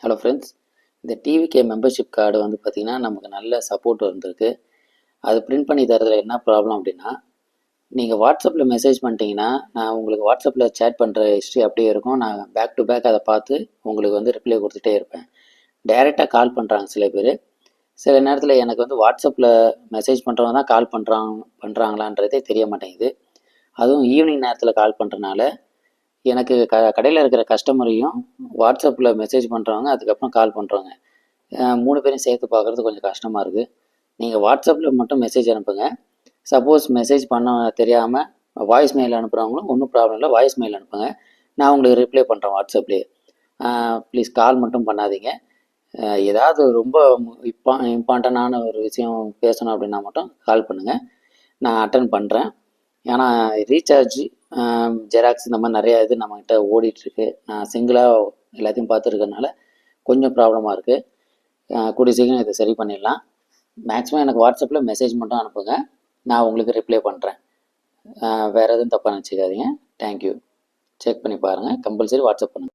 Hello friends, இந்த TVK membership card வந்து பார்த்திங்கன்னா நமக்கு நல்ல சப்போர்ட் வந்திருக்கு. அது பிரிண்ட் பண்ணி தரதுல என்ன ப்ராப்ளம் அப்படின்னா, நீங்கள் வாட்ஸ்அப்பில் மெசேஜ் பண்ணிட்டீங்கன்னா நான் உங்களுக்கு வாட்ஸ்அப்பில் சேட் பண்ணுற ஹிஸ்ட்ரி அப்படியே இருக்கும். நான் பேக் டு பேக் அதை பார்த்து உங்களுக்கு வந்து ரிப்ளை கொடுத்துட்டே இருப்பேன். டைரெக்டாக கால் பண்ணுறாங்க சில பேர். சில நேரத்தில் எனக்கு வந்து வாட்ஸ்அப்பில் மெசேஜ் பண்ணுறவங்க தான் கால் பண்ணுறாங்களான்றதே தெரிய மாட்டேங்குது. அதுவும் ஈவினிங் நேரத்தில் கால் பண்ணுறனால எனக்கு கடையில் இருக்கிற கஸ்டமரையும் வாட்ஸ்அப்பில் மெசேஜ் பண்ணுறவங்க அதுக்கப்புறம் கால் பண்ணுறவங்க 3 பேரையும் சேர்த்து பார்க்குறது கொஞ்சம் கஷ்டமாக இருக்குது. நீங்கள் வாட்ஸ்அப்பில் மட்டும் மெசேஜ் அனுப்புங்க. சப்போஸ் மெசேஜ் பண்ண தெரியாமல் வாய்ஸ் மெயில் அனுப்புகிறவங்களும் ஒன்றும் ப்ராப்ளம் இல்லை, வாய்ஸ் மெயில் அனுப்புங்க. நான் உங்களுக்கு ரிப்ளை பண்ணுறேன் வாட்ஸ்அப்லேயே. ப்ளீஸ் கால் மட்டும் பண்ணாதீங்க. ஏதாவது ரொம்ப இம்பார்ட்டண்டான ஒரு விஷயம் பேசணும் அப்படின்னா மட்டும் கால் பண்ணுங்கள், நான் அட்டன் பண்ணுறேன். ஏன்னா ரீசார்ஜ், ஜெராக்ஸ் இந்த மாதிரி நிறையா இது நம்மக்கிட்ட ஓடிட்டுருக்கு. நான் சிங்கிளாக எல்லாத்தையும் பார்த்துருக்கனால கொஞ்சம் ப்ராப்ளமாக இருக்குது. கூடிய சீக்கிரம் இதை சரி பண்ணிடலாம். மேக்ஸிமம் எனக்கு வாட்ஸ்அப்பில் மெசேஜ் மட்டும் அனுப்புங்க, நான் உங்களுக்கு ரிப்ளை பண்ணுறேன். வேறு எதுவும் தப்பாக நினச்சிக்காதீங்க. தேங்க்யூ. செக் பண்ணி பாருங்கள். கம்பல்சரி வாட்ஸ்அப் பண்ணுங்கள்.